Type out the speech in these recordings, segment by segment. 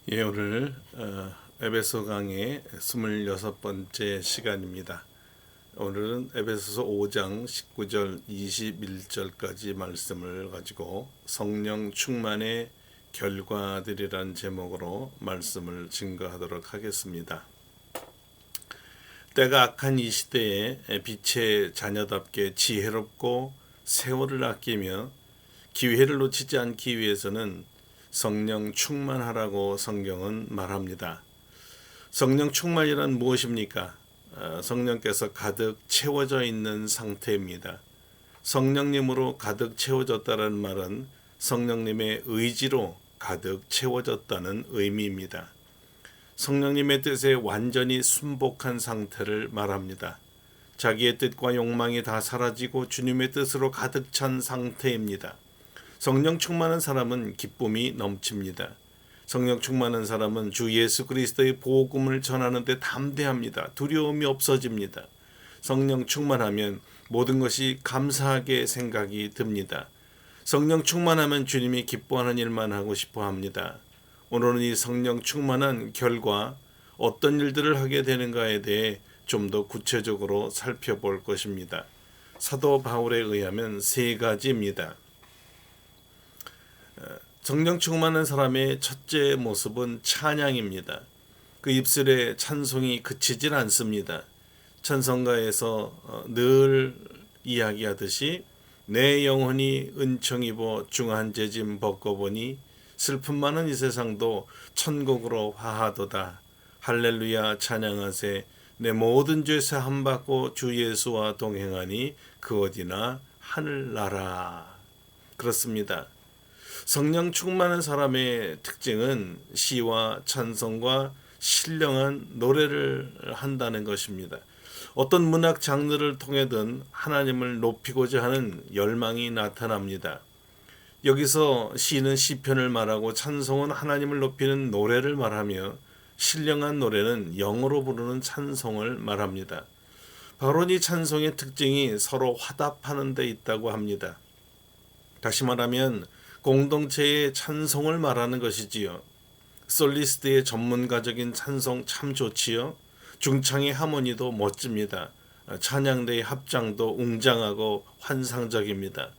오늘 에베소 강의 26번째 시간입니다. 오늘은 에베소서 5장 19절 21절까지 말씀을 가지고 성령 충만의 결과들이란 제목으로 말씀을 증거하도록 하겠습니다. 때가 악한 이 시대에 빛의 자녀답게 지혜롭고 세월을 아끼며 기회를 놓치지 않기 위해서는 성령 충만하라고 성경은 말합니다. 성령 충만이란 무엇입니까? 성령께서 가득 채워져 있는 상태입니다. 성령님으로 가득 채워졌다는 말은 성령님의 의지로 가득 채워졌다는 의미입니다. 성령님의 뜻에 완전히 순복한 상태를 말합니다. 자기의 뜻과 욕망이 다 사라지고 주님의 뜻으로 가득 찬 상태입니다. 성령 충만한 사람은 기쁨이 넘칩니다. 성령 충만한 사람은 주 예수 그리스도의 복음을 전하는 데 담대합니다. 두려움이 없어집니다. 성령 충만하면 모든 것이 감사하게 생각이 듭니다. 성령 충만하면 주님이 기뻐하는 일만 하고 싶어 합니다. 오늘은 이 성령 충만한 결과 어떤 일들을 하게 되는가에 대해 좀 더 구체적으로 살펴볼 것입니다. 사도 바울에 의하면 3가지입니다. 성령 충만한 사람의 첫째 모습은 찬양입니다. 그 입술에 찬송이 그치질 않습니다. 찬송가에서 늘 이야기하듯이 내 영혼이 은총 입어 중한 재짐 벗고보니 슬픔 많은 이 세상도 천국으로 화하도다. 할렐루야 찬양하세. 내 모든 죄 사함 받고 주 예수와 동행하니 그 어디나 하늘나라. 그렇습니다. 성령 충만한 사람의 특징은 시와 찬송과 신령한 노래를 한다는 것입니다. 어떤 문학 장르를 통해든 하나님을 높이고자 하는 열망이 나타납니다. 여기서 시는 시편을 말하고 찬송은 하나님을 높이는 노래를 말하며 신령한 노래는 영어로 부르는 찬송을 말합니다. 바로 이 찬송의 특징이 서로 화답하는 데 있다고 합니다. 다시 말하면 공동체의 찬송을 말하는 것이지요. 솔리스트의 전문가적인 찬송 참 좋지요. 중창의 하모니도 멋집니다. 찬양대의 합장도 웅장하고 환상적입니다.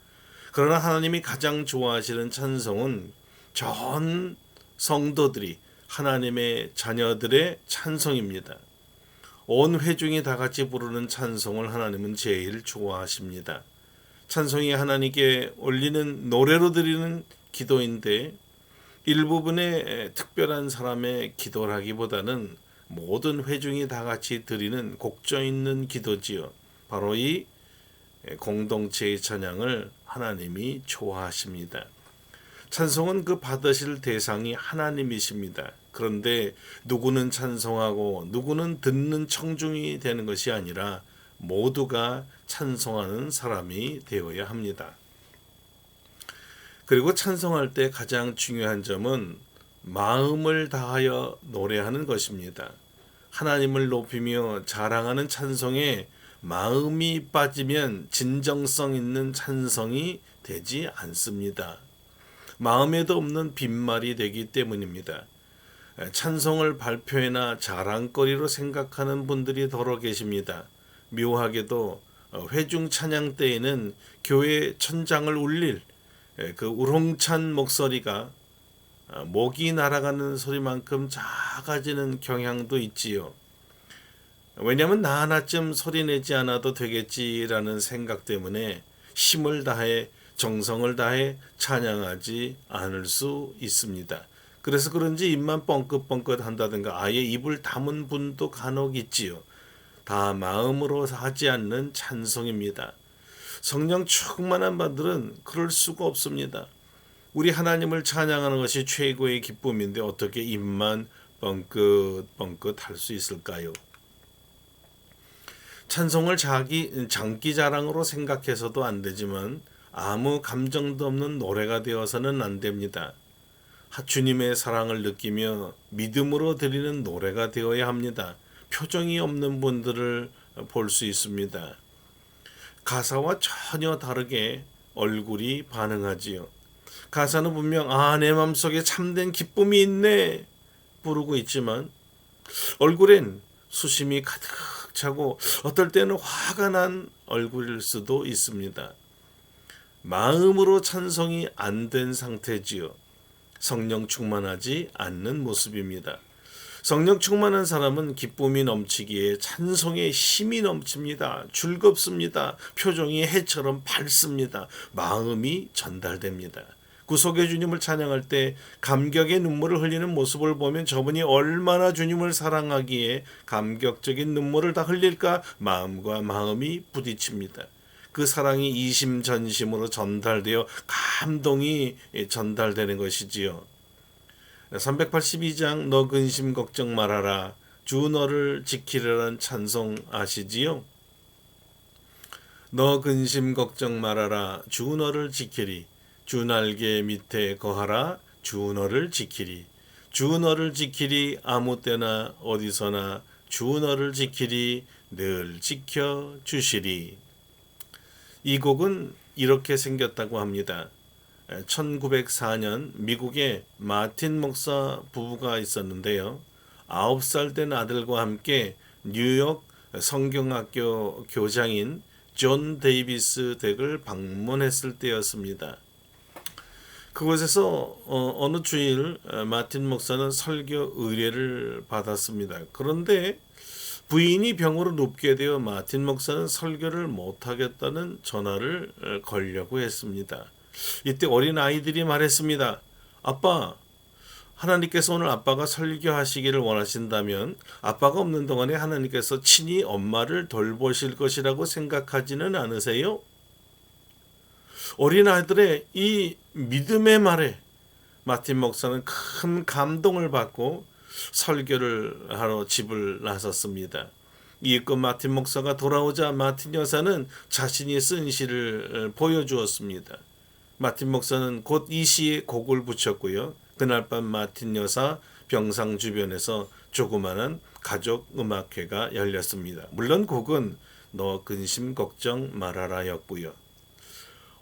그러나 하나님이 가장 좋아하시는 찬송은 전 성도들이 하나님의 자녀들의 찬송입니다. 온 회중이 다 같이 부르는 찬송을 하나님은 제일 좋아하십니다. 찬송이 하나님께 올리는 노래로 드리는 기도인데 일부분의 특별한 사람의 기도라기보다는 모든 회중이 다 같이 드리는 곡조 있는 기도지요. 바로 이 공동체의 찬양을 하나님이 좋아하십니다. 찬송은 그 받으실 대상이 하나님이십니다. 그런데 누구는 찬송하고 누구는 듣는 청중이 되는 것이 아니라 모두가 찬송하는 사람이 되어야 합니다. 그리고 찬송할 때 가장 중요한 점은 마음을 다하여 노래하는 것입니다. 하나님을 높이며 자랑하는 찬송에 마음이 빠지면 진정성 있는 찬송이 되지 않습니다. 마음에도 없는 빈말이 되기 때문입니다. 찬송을 발표회나 자랑거리로 생각하는 분들이 더러 계십니다. 묘하게도 회중 찬양 때에는 교회 천장을 울릴 그 우렁찬 목소리가 목이 날아가는 소리만큼 작아지는 경향도 있지요. 왜냐하면 나 하나쯤 소리내지 않아도 되겠지라는 생각 때문에 힘을 다해 정성을 다해 찬양하지 않을 수 있습니다. 그래서 그런지 입만 뻥긋뻥긋 한다든가 아예 입을 다문 분도 간혹 있지요. 다 마음으로 하지 않는 찬송입니다. 성령 충만한 분들은 그럴 수가 없습니다. 우리 하나님을 찬양하는 것이 최고의 기쁨인데 어떻게 입만 뻥긋뻥긋 할 수 있을까요? 찬송을 장기 자랑으로 생각해서도 안 되지만 아무 감정도 없는 노래가 되어서는 안 됩니다. 주님의 사랑을 느끼며 믿음으로 드리는 노래가 되어야 합니다. 표정이 없는 분들을 볼 수 있습니다. 가사와 전혀 다르게 얼굴이 반응하지요. 가사는 분명 내 마음속에 참된 기쁨이 있네. 부르고 있지만 얼굴엔 수심이 가득 차고 어떨 때는 화가 난 얼굴일 수도 있습니다. 마음으로 찬송이 안 된 상태지요. 성령 충만하지 않는 모습입니다. 성령 충만한 사람은 기쁨이 넘치기에 찬송에 힘이 넘칩니다. 즐겁습니다. 표정이 해처럼 밝습니다. 마음이 전달됩니다. 구속의 주님을 찬양할 때 감격의 눈물을 흘리는 모습을 보면 저분이 얼마나 주님을 사랑하기에 감격적인 눈물을 다 흘릴까 마음과 마음이 부딪힙니다. 그 사랑이 이심전심으로 전달되어 감동이 전달되는 것이지요. 382장 너 근심 걱정 말아라 주 너를 지키려는 찬송 아시지요? 너 근심 걱정 말아라 주 너를 지키리 주 날개 밑에 거하라 주 너를 지키리 주 너를 지키리 아무 때나 어디서나 주 너를 지키리 늘 지켜주시리. 이 곡은 이렇게 생겼다고 합니다. 1904년 미국에 마틴 목사 부부가 있었는데요. 9살 된 아들과 함께 뉴욕 성경학교 교장인 존 데이비스 댁을 방문했을 때였습니다. 그곳에서 어느 주일 마틴 목사는 설교 의뢰를 받았습니다. 그런데 부인이 병으로 눕게 되어 마틴 목사는 설교를 못하겠다는 전화를 걸려고 했습니다. 이때 어린 아이들이 말했습니다. 아빠, 하나님께서 오늘 아빠가 설교하시기를 원하신다면 아빠가 없는 동안에 하나님께서 친히 엄마를 돌보실 것이라고 생각하지는 않으세요? 어린 아이들의 이 믿음의 말에 마틴 목사는 큰 감동을 받고 설교를 하러 집을 나섰습니다. 이윽고 마틴 목사가 돌아오자 마틴 여사는 자신이 쓴 시를 보여주었습니다. 마틴 목사는 곧 이 시에 곡을 붙였고요. 그날 밤 마틴 여사 병상 주변에서 조그마한 가족 음악회가 열렸습니다. 물론 곡은 너 근심 걱정 말아라였고요.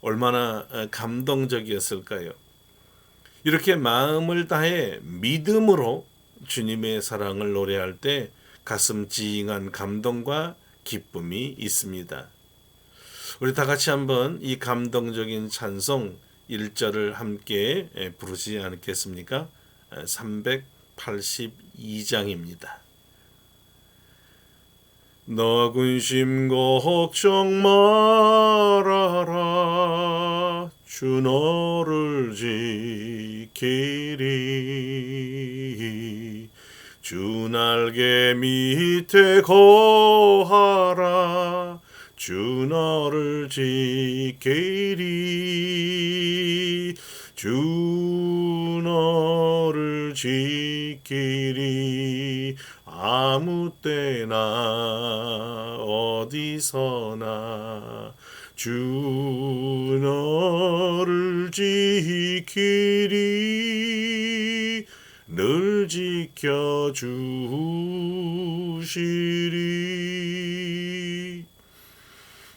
얼마나 감동적이었을까요? 이렇게 마음을 다해 믿음으로 주님의 사랑을 노래할 때 가슴 찡한 감동과 기쁨이 있습니다. 우리 다 같이 한번 이 감동적인 찬송 1절을 함께 부르지 않겠습니까? 382장입니다. 너 근심 걱정 말아라 주 너를 지키리 주 날개 밑에 거하라 주 너를 지키리 주 너를 지키리 아무 때나 어디서나 주 너를 지키리 늘 지켜주시리.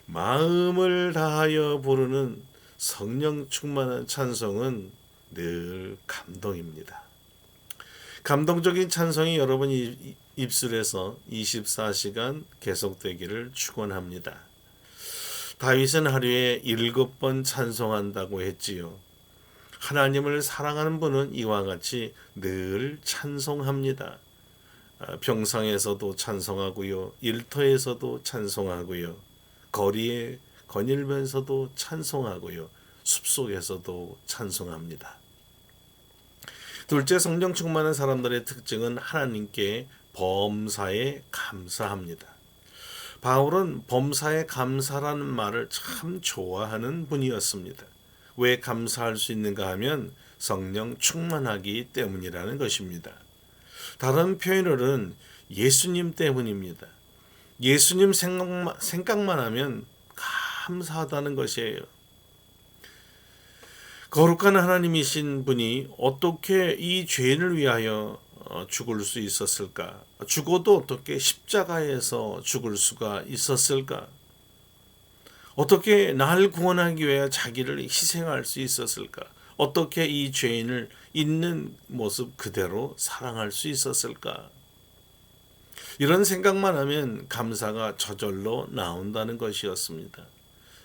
마음을 다하여 부르는 성령 충만한 찬송은 늘 감동입니다. 감동적인 찬송이 여러분 입술에서 24시간 계속되기를 축원합니다. 다윗은 하루에 7번 찬송한다고 했지요. 하나님을 사랑하는 분은 이와 같이 늘 찬송합니다. 병상에서도 찬송하고요. 일터에서도 찬송하고요. 거리에 거닐면서도 찬송하고요. 숲속에서도 찬송합니다. 둘째, 성령 충만한 사람들의 특징은 하나님께 범사에 감사합니다. 바울은 범사에 감사라는 말을 참 좋아하는 분이었습니다. 왜 감사할 수 있는가 하면 성령 충만하기 때문이라는 것입니다. 다른 표현으로는 예수님 때문입니다. 예수님 생각만 하면 감사하다는 것이에요. 거룩한 하나님이신 분이 어떻게 이 죄인을 위하여 죽을 수 있었을까? 죽어도 어떻게 십자가에서 죽을 수가 있었을까? 어떻게 날 구원하기 위해 자기를 희생할 수 있었을까? 어떻게 이 죄인을 있는 모습 그대로 사랑할 수 있었을까? 이런 생각만 하면 감사가 저절로 나온다는 것이었습니다.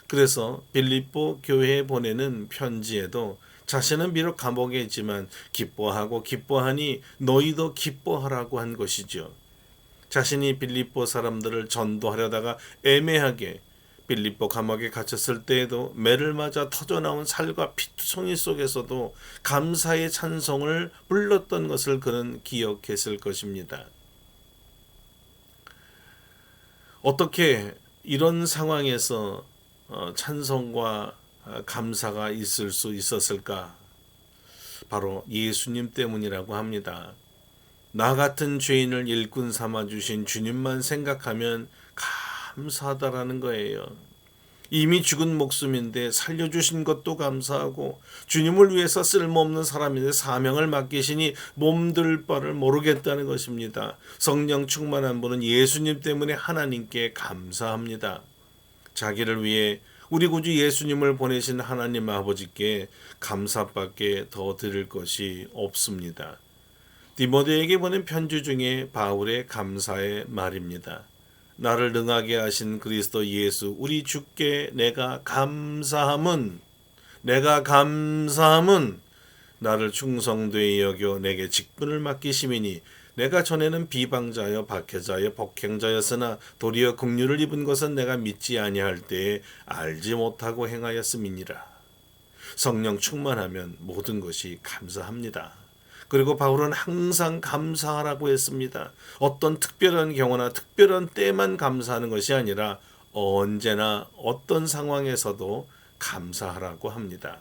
그래서 빌립보 교회에 보내는 편지에도 자신은 비록 감옥에 있지만 기뻐하고 기뻐하니 너희도 기뻐하라고 한 것이죠. 자신이 빌립보 사람들을 전도하려다가 애매하게 빌립보 감옥에 갇혔을 때에도 매를 맞아 터져나온 살과 피투성이 속에서도 감사의 찬송을 불렀던 것을 그는 기억했을 것입니다. 어떻게 이런 상황에서 찬송과 감사가 있을 수 있었을까? 바로 예수님 때문이라고 합니다. 나 같은 죄인을 일꾼 삼아 주신 주님만 생각하면 감사하다라는 거예요. 이미 죽은 목숨인데 살려주신 것도 감사하고 주님을 위해서 쓸모없는 사람인데 사명을 맡기시니 몸둘 바를 모르겠다는 것입니다. 성령 충만한 분은 예수님 때문에 하나님께 감사합니다. 자기를 위해 우리 구주 예수님을 보내신 하나님 아버지께 감사밖에 더 드릴 것이 없습니다. 디모데에게 보낸 편지 중에 바울의 감사의 말입니다. 나를 능하게 하신 그리스도 예수 우리 주께 내가 감사함은 나를 충성되이 여겨 내게 직분을 맡기심이니 내가 전에는 비방자여 박해자여 폭행자였으나 도리어 긍휼을 입은 것은 내가 믿지 아니할 때에 알지 못하고 행하였음이니라. 성령 충만하면 모든 것이 감사합니다. 그리고 바울은 항상 감사하라고 했습니다. 어떤 특별한 경우나 특별한 때만 감사하는 것이 아니라 언제나 어떤 상황에서도 감사하라고 합니다.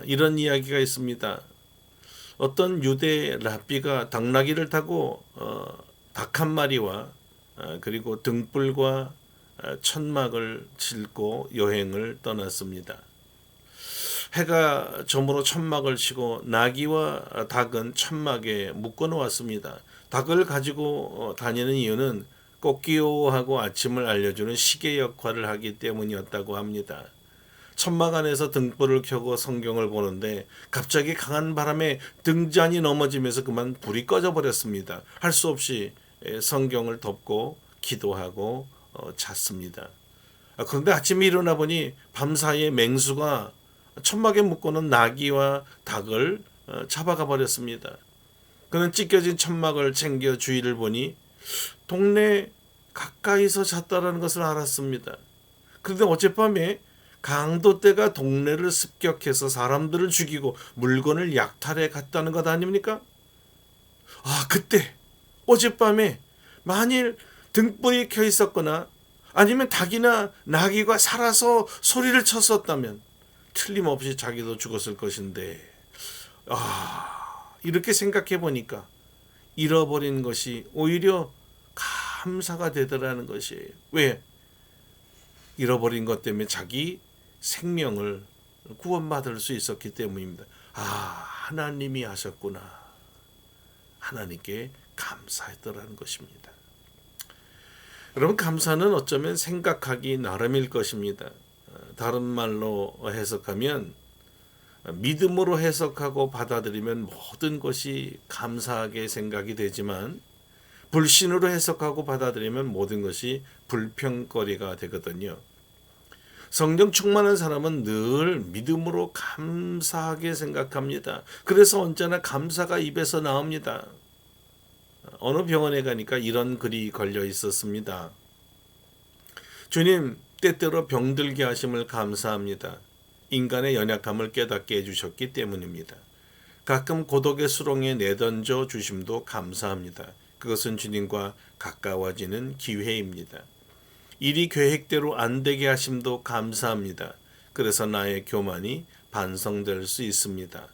이런 이야기가 있습니다. 어떤 유대 랍비가 당나귀를 타고 닭 한 마리와 그리고 등불과 천막을 싣고 여행을 떠났습니다. 해가 저물어 천막을 치고 나귀와 닭은 천막에 묶어 놓았습니다. 닭을 가지고 다니는 이유는 꽃기호하고 아침을 알려주는 시계 역할을 하기 때문이었다고 합니다. 천막 안에서 등불을 켜고 성경을 보는데 갑자기 강한 바람에 등잔이 넘어지면서 그만 불이 꺼져 버렸습니다. 할 수 없이 성경을 덮고 기도하고 잤습니다. 그런데 아침에 일어나 보니 밤사이에 맹수가 천막에 묶어놓은 나귀와 닭을 잡아가 버렸습니다. 그는 찢겨진 천막을 챙겨 주위를 보니 동네 가까이서 잤다라는 것을 알았습니다. 그런데 어젯밤에 강도떼가 동네를 습격해서 사람들을 죽이고 물건을 약탈해 갔다는 것 아닙니까? 그때 어젯밤에 만일 등불이 켜 있었거나 아니면 닭이나 나귀가 살아서 소리를 쳤었다면 틀림없이 자기도 죽었을 것인데 이렇게 생각해 보니까 잃어버린 것이 오히려 감사가 되더라는 것이에요. 왜? 잃어버린 것 때문에 자기 생명을 구원받을 수 있었기 때문입니다. 하나님이 하셨구나. 하나님께 감사했더라는 것입니다. 여러분, 감사는 어쩌면 생각하기 나름일 것입니다. 다른 말로 해석하면 믿음으로 해석하고 받아들이면 모든 것이 감사하게 생각이 되지만 불신으로 해석하고 받아들이면 모든 것이 불평거리가 되거든요. 성령 충만한 사람은 늘 믿음으로 감사하게 생각합니다. 그래서 언제나 감사가 입에서 나옵니다. 어느 병원에 가니까 이런 글이 걸려 있었습니다. 주님, 때때로 병들게 하심을 감사합니다. 인간의 연약함을 깨닫게 해주셨기 때문입니다. 가끔 고독의 수렁에 내던져 주심도 감사합니다. 그것은 주님과 가까워지는 기회입니다. 일이 계획대로 안 되게 하심도 감사합니다. 그래서 나의 교만이 반성될 수 있습니다.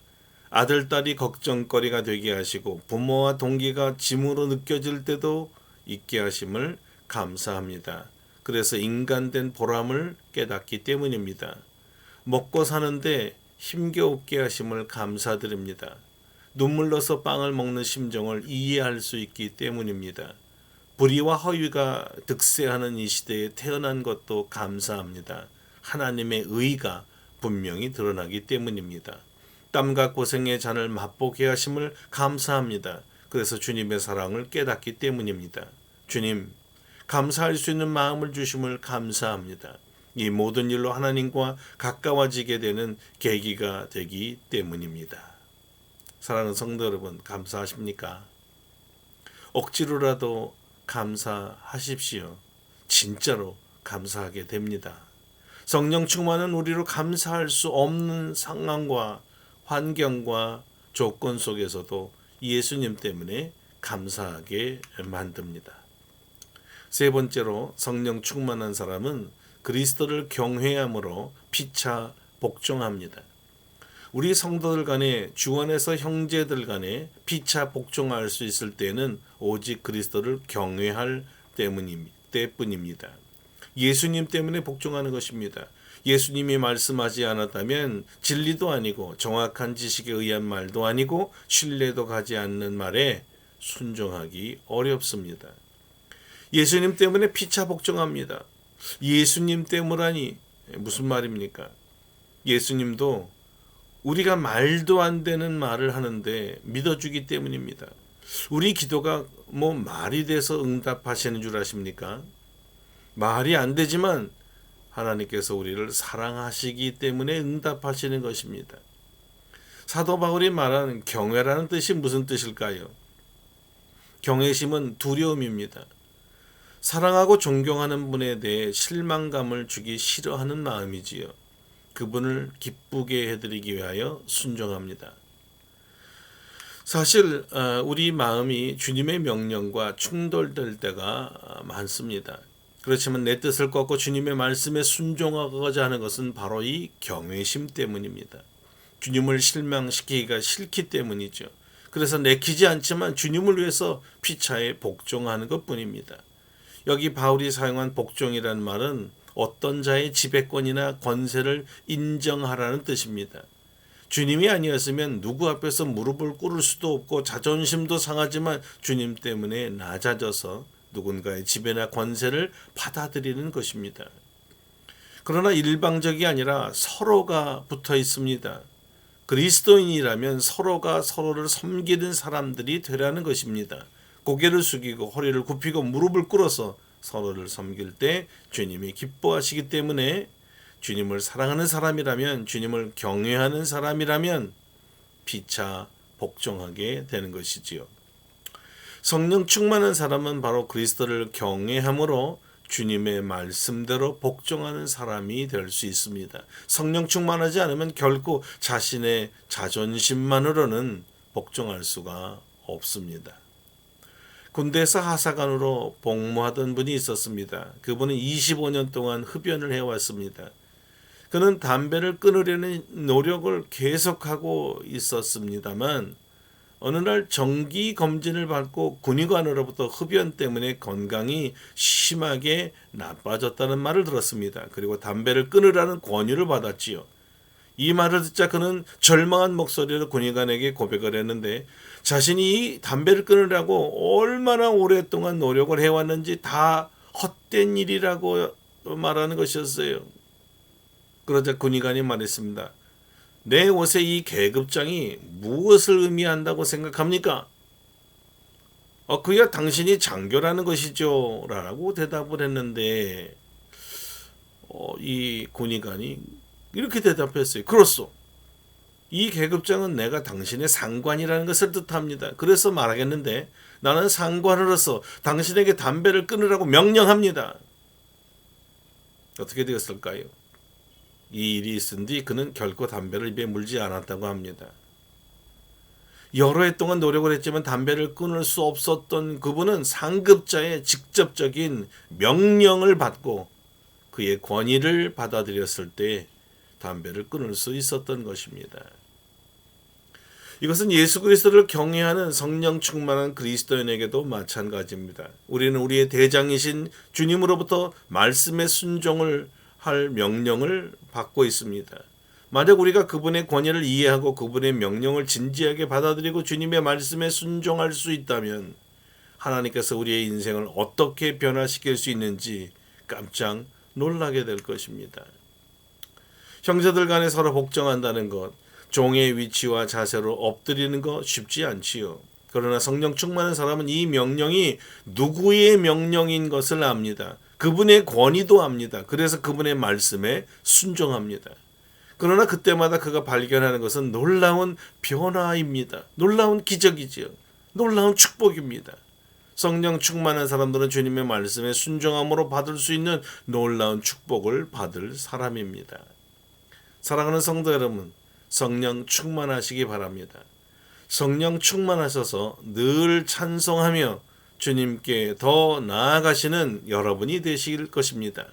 아들, 딸이 걱정거리가 되게 하시고 부모와 동기가 짐으로 느껴질 때도 있게 하심을 감사합니다. 그래서 인간된 보람을 깨닫기 때문입니다. 먹고 사는데 힘겨우게 하심을 감사드립니다. 눈물 넣어서 빵을 먹는 심정을 이해할 수 있기 때문입니다. 불의와 허위가 득세하는 이 시대에 태어난 것도 감사합니다. 하나님의 의가 분명히 드러나기 때문입니다. 땀과 고생의 잔을 맛보게 하심을 감사합니다. 그래서 주님의 사랑을 깨닫기 때문입니다. 주님, 감사할 수 있는 마음을 주심을 감사합니다. 이 모든 일로 하나님과 가까워지게 되는 계기가 되기 때문입니다. 사랑하는 성도 여러분, 감사하십니까? 억지로라도 감사하십시오. 진짜로 감사하게 됩니다. 성령 충만은 우리로 감사할 수 없는 상황과 환경과 조건 속에서도 예수님 때문에 감사하게 만듭니다. 세 번째로 성령 충만한 사람은 그리스도를 경외함으로 피차 복종합니다. 우리 성도들 간에 주 안에서 형제들 간에 피차 복종할 수 있을 때는 오직 그리스도를 경외할 때뿐입니다. 예수님 때문에 복종하는 것입니다. 예수님이 말씀하지 않았다면 진리도 아니고 정확한 지식에 의한 말도 아니고 신뢰도 가지 않는 말에 순종하기 어렵습니다. 예수님 때문에 피차 복종합니다. 예수님 때문이라니 무슨 말입니까? 예수님도 우리가 말도 안 되는 말을 하는데 믿어주기 때문입니다. 우리 기도가 말이 돼서 응답하시는 줄 아십니까? 말이 안 되지만 하나님께서 우리를 사랑하시기 때문에 응답하시는 것입니다. 사도 바울이 말하는 경외라는 뜻이 무슨 뜻일까요? 경외심은 두려움입니다. 사랑하고 존경하는 분에 대해 실망감을 주기 싫어하는 마음이지요. 그분을 기쁘게 해드리기 위하여 순종합니다. 사실 우리 마음이 주님의 명령과 충돌될 때가 많습니다. 그렇지만 내 뜻을 꺾고 주님의 말씀에 순종하고자 하는 것은 바로 이 경외심 때문입니다. 주님을 실망시키기가 싫기 때문이죠. 그래서 내키지 않지만 주님을 위해서 피차에 복종하는 것뿐입니다. 여기 바울이 사용한 복종이라는 말은 어떤 자의 지배권이나 권세를 인정하라는 뜻입니다. 주님이 아니었으면 누구 앞에서 무릎을 꿇을 수도 없고 자존심도 상하지만 주님 때문에 낮아져서 누군가의 지배나 권세를 받아들이는 것입니다. 그러나 일방적이 아니라 서로가 붙어 있습니다. 그리스도인이라면 서로가 서로를 섬기는 사람들이 되라는 것입니다. 고개를 숙이고 허리를 굽히고 무릎을 꿇어서 서로를 섬길 때 주님이 기뻐하시기 때문에 주님을 사랑하는 사람이라면, 주님을 경외하는 사람이라면 피차 복종하게 되는 것이지요. 성령 충만한 사람은 바로 그리스도를 경외함으로 주님의 말씀대로 복종하는 사람이 될 수 있습니다. 성령 충만하지 않으면 결코 자신의 자존심만으로는 복종할 수가 없습니다. 군대에서 하사관으로 복무하던 분이 있었습니다. 그분은 25년 동안 흡연을 해왔습니다. 그는 담배를 끊으려는 노력을 계속하고 있었습니다만 어느 날 정기 검진을 받고 군의관으로부터 흡연 때문에 건강이 심하게 나빠졌다는 말을 들었습니다. 그리고 담배를 끊으라는 권유를 받았지요. 이 말을 듣자 그는 절망한 목소리로 군의관에게 고백을 했는데 자신이 이 담배를 끊으려고 얼마나 오랫동안 노력을 해왔는지 다 헛된 일이라고 말하는 것이었어요. 그러자 군의관이 말했습니다. 내 옷의 이 계급장이 무엇을 의미한다고 생각합니까? 그야 당신이 장교라는 것이죠 라고 대답을 했는데 이 군의관이 이렇게 대답했어요. 그렇소. 이 계급장은 내가 당신의 상관이라는 것을 뜻합니다. 그래서 말하겠는데 나는 상관으로서 당신에게 담배를 끊으라고 명령합니다. 어떻게 되었을까요? 이 일이 있은 뒤 그는 결코 담배를 입에 물지 않았다고 합니다. 여러 해 동안 노력을 했지만 담배를 끊을 수 없었던 그분은 상급자의 직접적인 명령을 받고 그의 권위를 받아들였을 때 담배를 끊을 수 있었던 것입니다. 이것은 예수 그리스도를 경외하는 성령 충만한 그리스도인에게도 마찬가지입니다. 우리는 우리의 대장이신 주님으로부터 말씀에 순종을 할 명령을 받고 있습니다. 만약 우리가 그분의 권위를 이해하고 그분의 명령을 진지하게 받아들이고 주님의 말씀에 순종할 수 있다면 하나님께서 우리의 인생을 어떻게 변화시킬 수 있는지 깜짝 놀라게 될 것입니다. 형제들 간에 서로 복종한다는 것, 종의 위치와 자세로 엎드리는 것 쉽지 않지요. 그러나 성령 충만한 사람은 이 명령이 누구의 명령인 것을 압니다. 그분의 권위도 압니다. 그래서 그분의 말씀에 순종합니다. 그러나 그때마다 그가 발견하는 것은 놀라운 변화입니다. 놀라운 기적이지요. 놀라운 축복입니다. 성령 충만한 사람들은 주님의 말씀에 순종함으로 받을 수 있는 놀라운 축복을 받을 사람입니다. 사랑하는 성도 여러분, 성령 충만하시기 바랍니다. 성령 충만하셔서 늘 찬송하며 주님께 더 나아가시는 여러분이 되실 것입니다.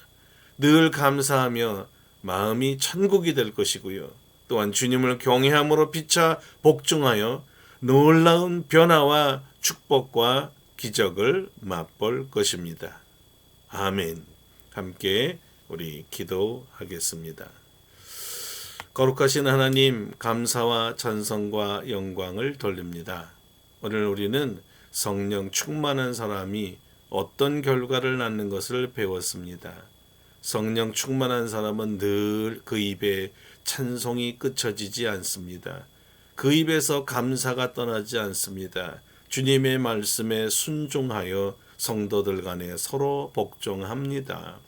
늘 감사하며 마음이 천국이 될 것이고요. 또한 주님을 경외함으로 피차 복종하여 놀라운 변화와 축복과 기적을 맛볼 것입니다. 아멘. 함께 우리 기도하겠습니다. 거룩하신 하나님, 감사와 찬송과 영광을 돌립니다. 오늘 우리는 성령 충만한 사람이 어떤 결과를 낳는 것을 배웠습니다. 성령 충만한 사람은 늘 그 입에 찬송이 끊어지지 않습니다. 그 입에서 감사가 떠나지 않습니다. 주님의 말씀에 순종하여 성도들 간에 서로 복종합니다.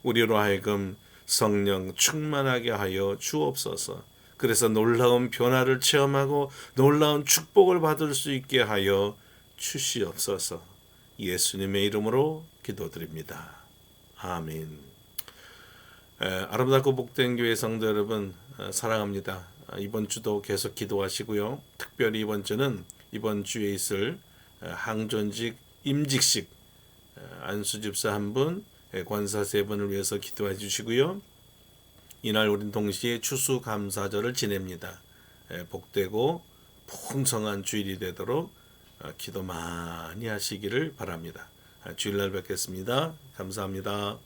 우리로 하여금 성령 충만하게 하여 주옵소서. 그래서 놀라운 변화를 체험하고 놀라운 축복을 받을 수 있게 하여 주시옵소서. 예수님의 이름으로 기도드립니다. 아멘. 아름답고 복된 교회 성도 여러분, 사랑합니다. 이번 주도 계속 기도하시고요. 특별히 이번 주는 이번 주에 있을 항존직 임직식 안수집사 한 분, 권사 세 분을 위해서 기도해 주시고요. 이날 우리는 동시에 추수감사절을 지냅니다. 복되고 풍성한 주일이 되도록 기도 많이 하시기를 바랍니다. 주일날 뵙겠습니다. 감사합니다.